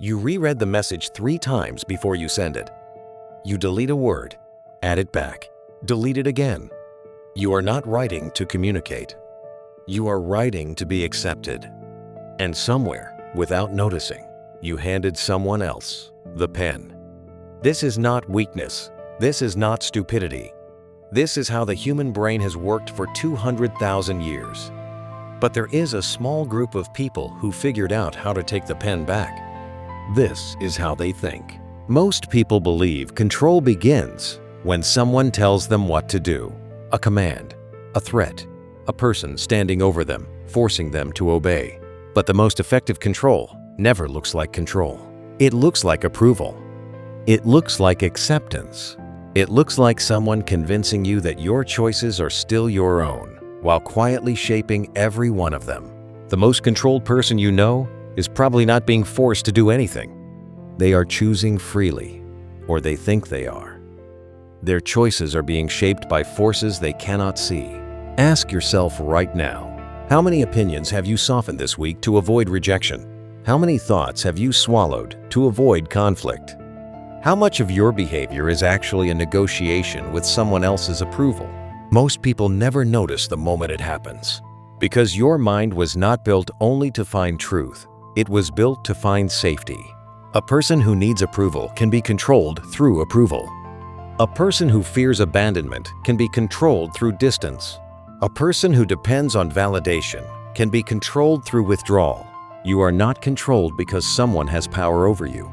You reread the message 3 times before you send it. You delete a word, add it back, delete it again. You are not writing to communicate. You are writing to be accepted. And somewhere, without noticing, you handed someone else the pen. This is not weakness. This is not stupidity. This is how the human brain has worked for 200,000 years. But there is a small group of people who figured out how to take the pen back. This is how they think. Most people believe control begins when someone tells them what to do. A command, a threat, a person standing over them, forcing them to obey. But the most effective control never looks like control. It looks like approval. It looks like acceptance. It looks like someone convincing you that your choices are still your own, while quietly shaping every one of them. The most controlled person you know is probably not being forced to do anything. They are choosing freely, or they think they are. Their choices are being shaped by forces they cannot see. Ask yourself right now, how many opinions have you softened this week to avoid rejection? How many thoughts have you swallowed to avoid conflict? How much of your behavior is actually a negotiation with someone else's approval? Most people never notice the moment it happens, because your mind was not built only to find truth. It was built to find safety. A person who needs approval can be controlled through approval. A person who fears abandonment can be controlled through distance. A person who depends on validation can be controlled through withdrawal. You are not controlled because someone has power over you.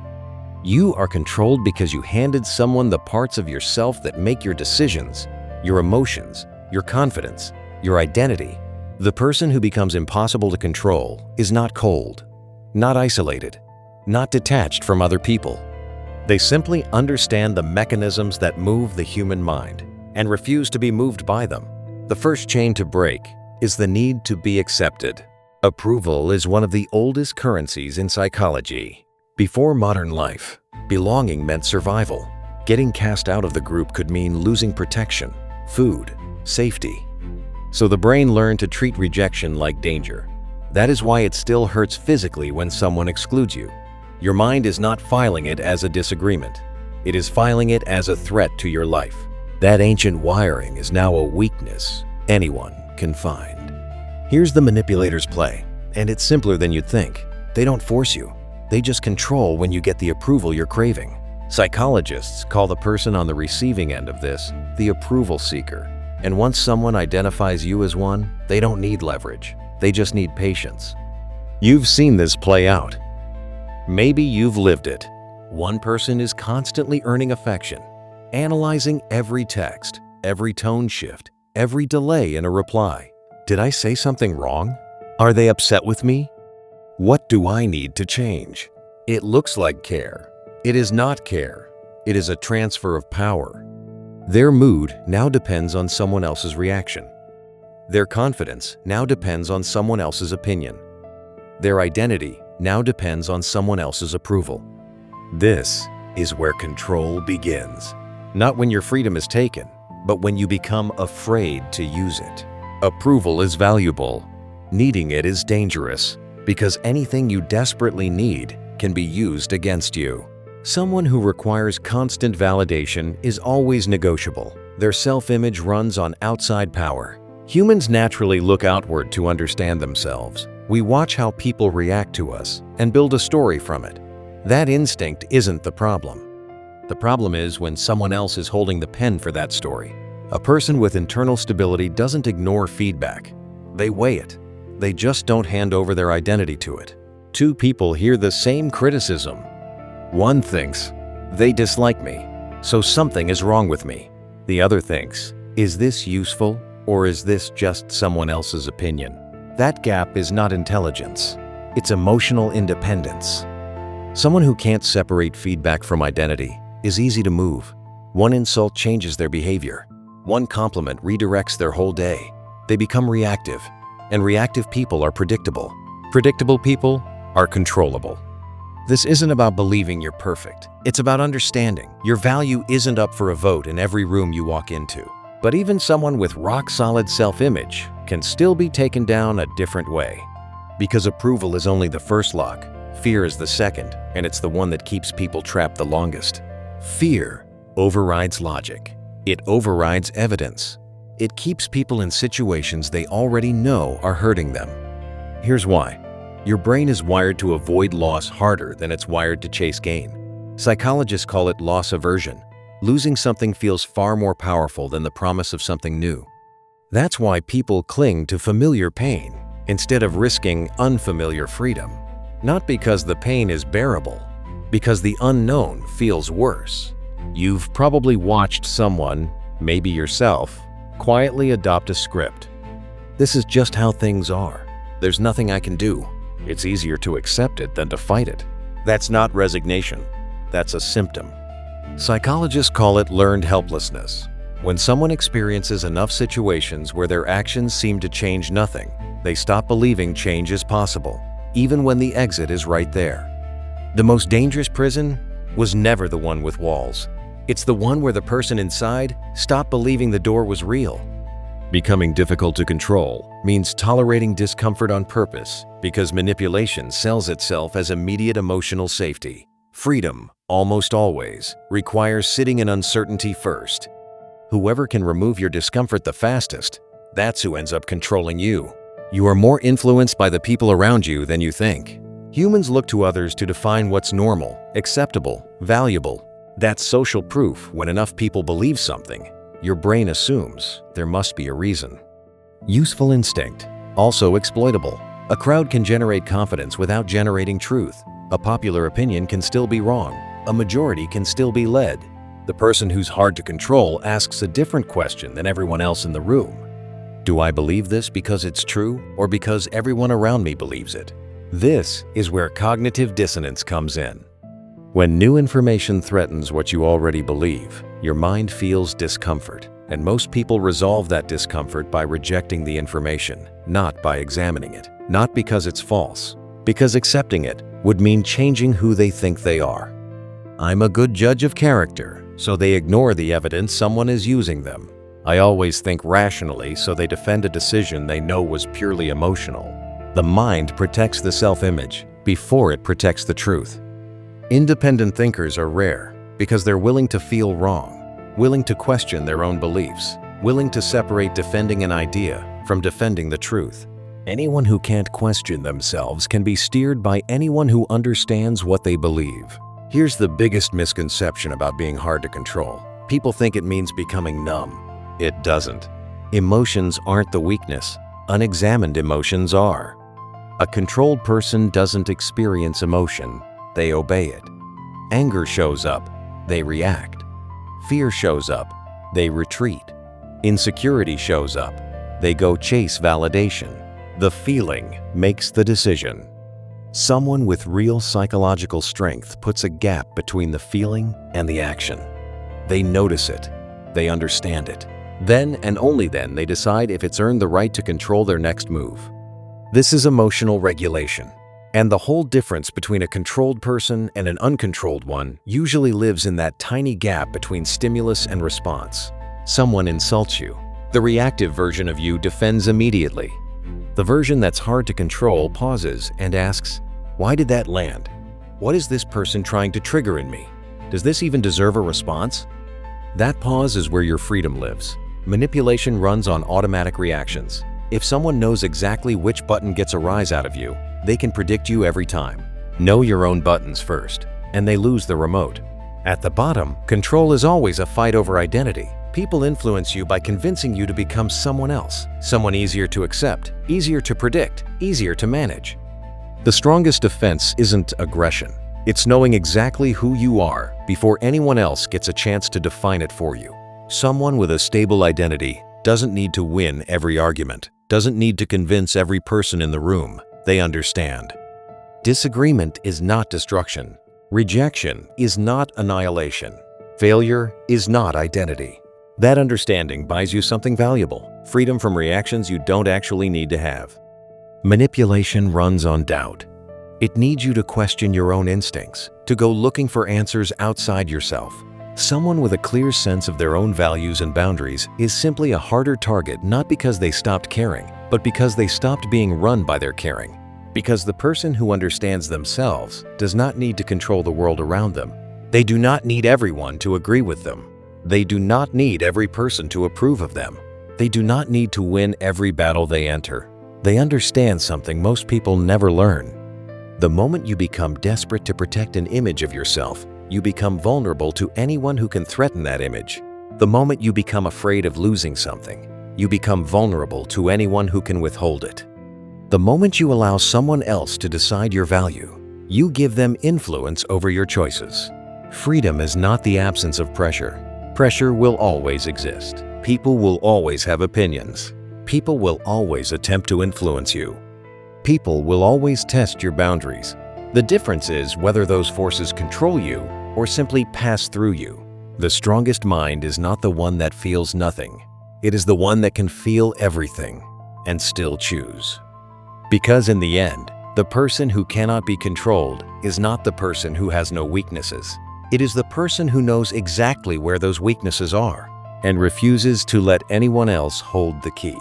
You are controlled because you handed someone the parts of yourself that make your decisions, your emotions, your confidence, your identity. The person who becomes impossible to control is not cold, not isolated, not detached from other people. They simply understand the mechanisms that move the human mind and refuse to be moved by them. The first chain to break is the need to be accepted. Approval is one of the oldest currencies in psychology. Before modern life, belonging meant survival. Getting cast out of the group could mean losing protection, food, safety. So the brain learned to treat rejection like danger. That is why it still hurts physically when someone excludes you. Your mind is not filing it as a disagreement. It is filing it as a threat to your life. That ancient wiring is now a weakness anyone can find. Here's the manipulator's play, and it's simpler than you'd think. They don't force you. They just control when you get the approval you're craving. Psychologists call the person on the receiving end of this the approval seeker. And once someone identifies you as one, they don't need leverage. They just need patience. You've seen this play out. Maybe you've lived it. One person is constantly earning affection, analyzing every text, every tone shift, every delay in a reply. Did I say something wrong? Are they upset with me? What do I need to change? It looks like care. It is not care. It is a transfer of power. Their mood now depends on someone else's reaction. Their confidence now depends on someone else's opinion. Their identity now depends on someone else's approval. This is where control begins. Not when your freedom is taken, but when you become afraid to use it. Approval is valuable. Needing it is dangerous, because anything you desperately need can be used against you. Someone who requires constant validation is always negotiable. Their self-image runs on outside power. Humans naturally look outward to understand themselves. We watch how people react to us and build a story from it. That instinct isn't the problem. The problem is when someone else is holding the pen for that story. A person with internal stability doesn't ignore feedback. They weigh it. They just don't hand over their identity to it. Two people hear the same criticism. One thinks, they dislike me, so something is wrong with me. The other thinks, is this useful, or is this just someone else's opinion? That gap is not intelligence. It's emotional independence. Someone who can't separate feedback from identity is easy to move. One insult changes their behavior. One compliment redirects their whole day. They become reactive. And reactive people are predictable. Predictable people are controllable. This isn't about believing you're perfect. It's about understanding your value isn't up for a vote in every room you walk into. But even someone with rock-solid self-image can still be taken down a different way. Because approval is only the first lock. Fear is the second, and it's the one that keeps people trapped the longest. Fear overrides logic. It overrides evidence. It keeps people in situations they already know are hurting them. Here's why. Your brain is wired to avoid loss harder than it's wired to chase gain. Psychologists call it loss aversion. Losing something feels far more powerful than the promise of something new. That's why people cling to familiar pain instead of risking unfamiliar freedom. Not because the pain is bearable, because the unknown feels worse. You've probably watched someone, maybe yourself, quietly adopt a script. This is just how things are. There's nothing I can do. It's easier to accept it than to fight it. That's not resignation. That's a symptom. Psychologists call it learned helplessness. When someone experiences enough situations where their actions seem to change nothing, they stop believing change is possible, even when the exit is right there. The most dangerous prison was never the one with walls. It's the one where the person inside stopped believing the door was real. Becoming difficult to control means tolerating discomfort on purpose because manipulation sells itself as immediate emotional safety. Freedom, almost always, requires sitting in uncertainty first. Whoever can remove your discomfort the fastest, that's who ends up controlling you. You are more influenced by the people around you than you think. Humans look to others to define what's normal, acceptable, valuable. That's social proof. When enough people believe something, your brain assumes there must be a reason. Useful instinct, also exploitable. A crowd can generate confidence without generating truth. A popular opinion can still be wrong. A majority can still be led. The person who's hard to control asks a different question than everyone else in the room. Do I believe this because it's true or because everyone around me believes it? This is where cognitive dissonance comes in. When new information threatens what you already believe, your mind feels discomfort, and most people resolve that discomfort by rejecting the information, not by examining it. Not because it's false, because accepting it would mean changing who they think they are. I'm a good judge of character, so they ignore the evidence someone is using them. I always think rationally, so they defend a decision they know was purely emotional. The mind protects the self-image before it protects the truth. Independent thinkers are rare because they're willing to feel wrong, willing to question their own beliefs, willing to separate defending an idea from defending the truth. Anyone who can't question themselves can be steered by anyone who understands what they believe. Here's the biggest misconception about being hard to control. People think it means becoming numb. It doesn't. Emotions aren't the weakness. Unexamined emotions are. A controlled person doesn't experience emotion, they obey it. Anger shows up, they react. Fear shows up, they retreat. Insecurity shows up, they go chase validation. The feeling makes the decision. Someone with real psychological strength puts a gap between the feeling and the action. They notice it, they understand it. Then and only then they decide if it's earned the right to control their next move. This is emotional regulation. And the whole difference between a controlled person and an uncontrolled one usually lives in that tiny gap between stimulus and response. Someone insults you. The reactive version of you defends immediately. The version that's hard to control pauses and asks, "Why did that land? What is this person trying to trigger in me? Does this even deserve a response?" That pause is where your freedom lives. Manipulation runs on automatic reactions. If someone knows exactly which button gets a rise out of you, they can predict you every time. Know your own buttons first, and they lose the remote. At the bottom, control is always a fight over identity. People influence you by convincing you to become someone else, someone easier to accept, easier to predict, easier to manage. The strongest defense isn't aggression. It's knowing exactly who you are before anyone else gets a chance to define it for you. Someone with a stable identity doesn't need to win every argument, doesn't need to convince every person in the room. They understand. Disagreement is not destruction. Rejection is not annihilation. Failure is not identity. That understanding buys you something valuable, freedom from reactions you don't actually need to have. Manipulation runs on doubt. It needs you to question your own instincts, to go looking for answers outside yourself. Someone with a clear sense of their own values and boundaries is simply a harder target not because they stopped caring, but because they stopped being run by their caring. Because the person who understands themselves does not need to control the world around them. They do not need everyone to agree with them. They do not need every person to approve of them. They do not need to win every battle they enter. They understand something most people never learn. The moment you become desperate to protect an image of yourself, you become vulnerable to anyone who can threaten that image. The moment you become afraid of losing something, you become vulnerable to anyone who can withhold it. The moment you allow someone else to decide your value, you give them influence over your choices. Freedom is not the absence of pressure. Pressure will always exist. People will always have opinions. People will always attempt to influence you. People will always test your boundaries. The difference is whether those forces control you or simply pass through you. The strongest mind is not the one that feels nothing. It is the one that can feel everything and still choose. Because in the end, the person who cannot be controlled is not the person who has no weaknesses. It is the person who knows exactly where those weaknesses are and refuses to let anyone else hold the key.